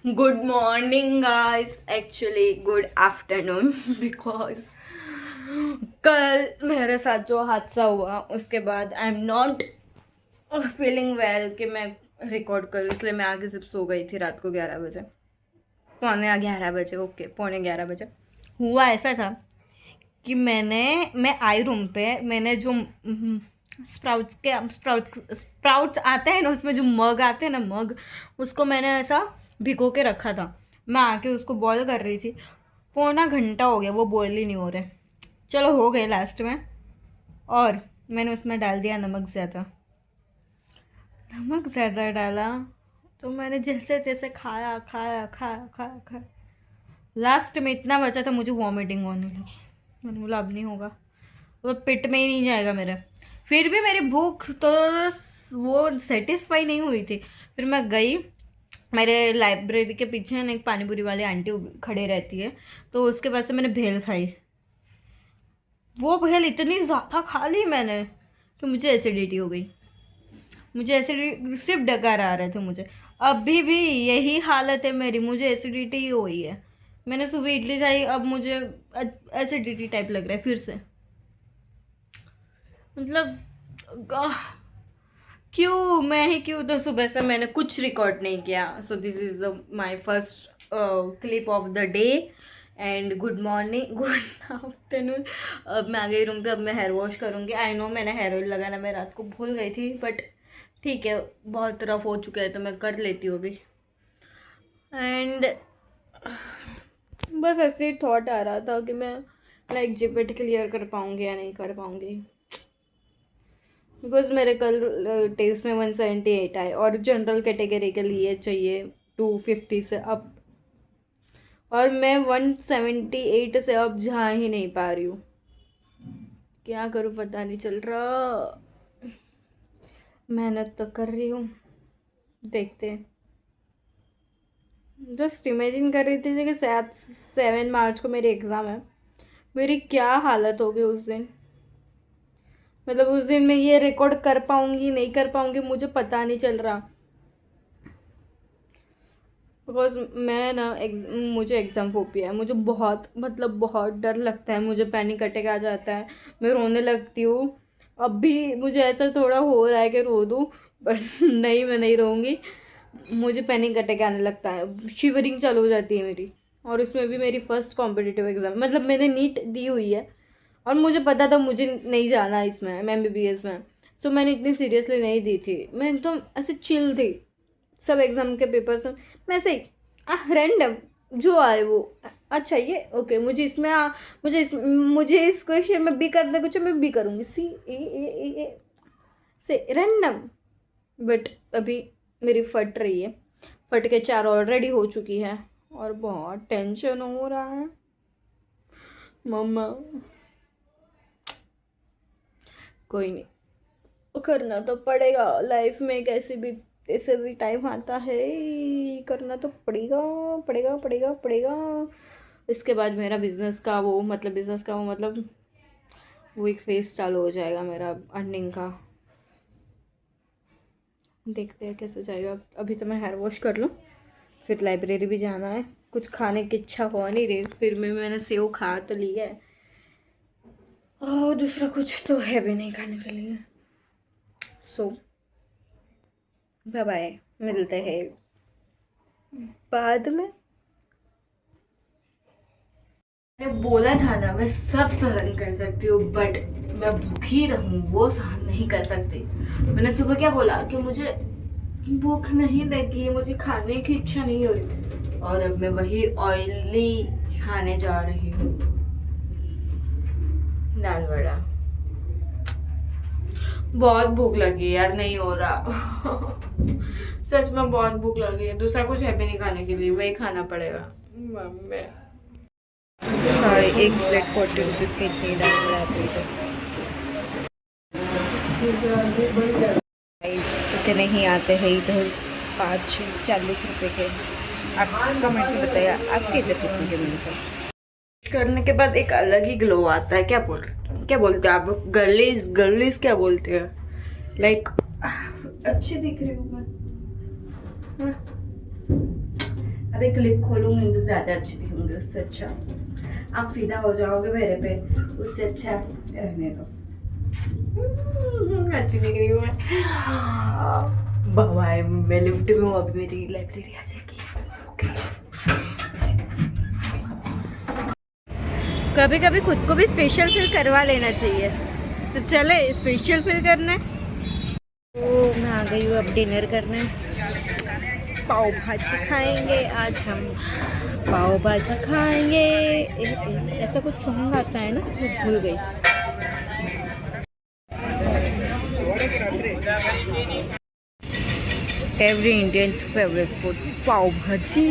Good morning guys, actually good afternoon because कल मेरे साथ जो हादसा हुआ उसके बाद I am not feeling well कि मैं रिकॉर्ड करूँ, इसलिए मैं आगे सिर्फ सो गई थी रात को 11 बजे, पौने 11 बजे। ओके, पौने 11 बजे हुआ ऐसा था कि मैं आई रूम पे, मैंने जो स्प्राउट्स आते हैं ना, उसमें जो मग आते हैं ना, मग उसको मैंने ऐसा भिगो के रखा था। मैं आके उसको बॉईल कर रही थी, पौना घंटा हो गया वो बॉईल ही नहीं हो रहे। चलो हो गए लास्ट में, और मैंने उसमें डाल दिया नमक ज़्यादा। नमक ज़्यादा डाला तो मैंने जैसे जैसे खाया खाया खाया खाया खाया, लास्ट में इतना बचा था, मुझे वॉमिटिंग होने लगी। मैंने बोला अब नहीं होगा, वो पेट में ही नहीं जाएगा मेरे। फिर भी मेरी भूख तो वो सेटिस्फाई नहीं हुई थी। फिर मैं गई, मेरे लाइब्रेरी के पीछे ना एक पानी पूरी वाली आंटी खड़े रहती है, तो उसके पास से मैंने भेल खाई। वो भेल इतनी ज़्यादा खा ली मैंने कि मुझे एसिडिटी हो गई। मुझे एसिडिटी, सिर्फ डकार आ रहे थे मुझे। अभी भी यही हालत है मेरी, मुझे एसिडिटी ही हुई है। मैंने सुबह इडली खाई, अब मुझे एसिडिटी टाइप लग रहा है फिर से। मतलब क्यों मैं ही क्यों, तो सुबह से मैंने कुछ रिकॉर्ड नहीं किया। So this is the my first clip of the day and good morning, good afternoon. अब मैं आ गई रूम पे, अब मैं हेयर वॉश करूँगी। आई नो मैंने हेयर ऑयल लगाना मैं रात को भूल गई थी, बट ठीक है, बहुत रफ हो चुका है तो मैं कर लेती हूँ अभी। एंड बस ऐसे ही थॉट आ रहा था कि मैं लाइक जीपेट क्लियर कर पाऊँगी या नहीं कर पाऊँगी, बिकॉज मेरे कल टेस्ट में 178 आए और जनरल कैटेगरी के लिए चाहिए 250 से अप, और मैं 178 से अब जा ही नहीं पा रही हूँ। क्या करूँ पता नहीं चल रहा। मेहनत तो कर रही हूँ, देखते हैं। जस्ट इमेजिन कर रही थी कि 7 मार्च को मेरी एग्ज़ाम है, मेरी क्या हालत होगी उस दिन। मतलब उस दिन मैं ये रिकॉर्ड कर पाऊँगी नहीं कर पाऊँगी मुझे पता नहीं चल रहा। बिकॉज मैं ना मुझे एग्ज़ाम फोबिया है, मुझे बहुत मतलब बहुत डर लगता है, मुझे पैनिक अटैक आ जाता है, मैं रोने लगती हूँ। अब भी मुझे ऐसा थोड़ा हो रहा है कि रो दूँ, बट नहीं, मैं नहीं रोऊंगी। मुझे पैनिक अटैक आने लगता है, शिवरिंग चालू हो जाती है मेरी। और उसमें भी मेरी फर्स्ट कॉम्पिटिटिव एग्ज़ाम, मतलब मैंने नीट दी हुई है और मुझे पता था मुझे नहीं जाना इसमें, MBBS में। सो मैंने इतनी सीरियसली नहीं दी थी, मैं एकदम ऐसे चिल थी। सब एग्ज़ाम के पेपर्स मैं ऐसे रैंडम जो आए वो, अच्छा ये ओके, मुझे इस क्वेश्चन में बी करने कुछ, मैं बी करूँगी, C A से रैंडम। बट अभी मेरी फट रही है, फट के 4 ऑलरेडी हो चुकी है और बहुत टेंशन हो रहा है मम्मा। कोई नहीं, करना तो पड़ेगा लाइफ में, कैसे भी टाइम आता है, करना तो पड़ेगा पड़ेगा पड़ेगा पड़ेगा। इसके बाद मेरा बिज़नेस का वो मतलब वो एक फेज चालू हो जाएगा मेरा अर्निंग का। देखते हैं कैसे जाएगा। अभी तो मैं हेयर वॉश कर लूँ, फिर लाइब्रेरी भी जाना है। कुछ खाने की इच्छा हो नहीं रही, फिर मैंने सेव खा तो लिया है और दूसरा कुछ तो है भी नहीं खाने के लिए। सो बाय बाय, मिलते हैं बाद में। मैंने बोला था ना मैं सब सहन कर सकती हूँ, बट मैं भूखी रहूँ वो सहन नहीं कर सकती। मैंने सुबह क्या बोला कि मुझे भूख नहीं लगी, मुझे खाने की इच्छा नहीं हो रही, और अब मैं वही ऑयली खाने जा रही हूँ, दाल वड़ा। बहुत भूख लगी यार, नहीं हो रहा सच में बहुत भूख लगी है, दूसरा कुछ है भी नहीं खाने के लिए, वही खाना पड़ेगा मम्मी। हाँ, एक प्लेट 40 रुपीज़ की इतनी दाल बड़ा आती है। इतने ही आते हैं इधर, 5-40 रुपए के। आप कमेंट में बताइए आपके इधर कितने के मिलते हैं। करने के बाद एक अलग ही ग्लो आता है। क्या बोलते हैं आप, गर्लिस गर्लिस क्या बोलते हैं, लाइक अच्छी दिख रही हूँ मैं। अभी क्लिप खोलूंगी तो ज़्यादा अच्छी दिखूंगी, उससे अच्छा आप फिदा हो जाओगे मेरे पे, उससे अच्छा रहने दो। अच्छी दिख रही हूँ मैं। बाय, मैं लिफ्ट में हूँ, अभी मेरी लाइब्रेरी आ जाएगी। ओके। कभी कभी खुद को भी स्पेशल फील करवा लेना चाहिए, तो चले स्पेशल फील करने। तो मैं आ गई हूँ अब डिनर करने। पाव भाजी खाएंगे आज हम, पाव भाजी खाएंगे। ऐसा कुछ सॉन्ग आता है ना, मैं भूल गई। एवरी इंडियंस फेवरेट फूड, पाव भाजी।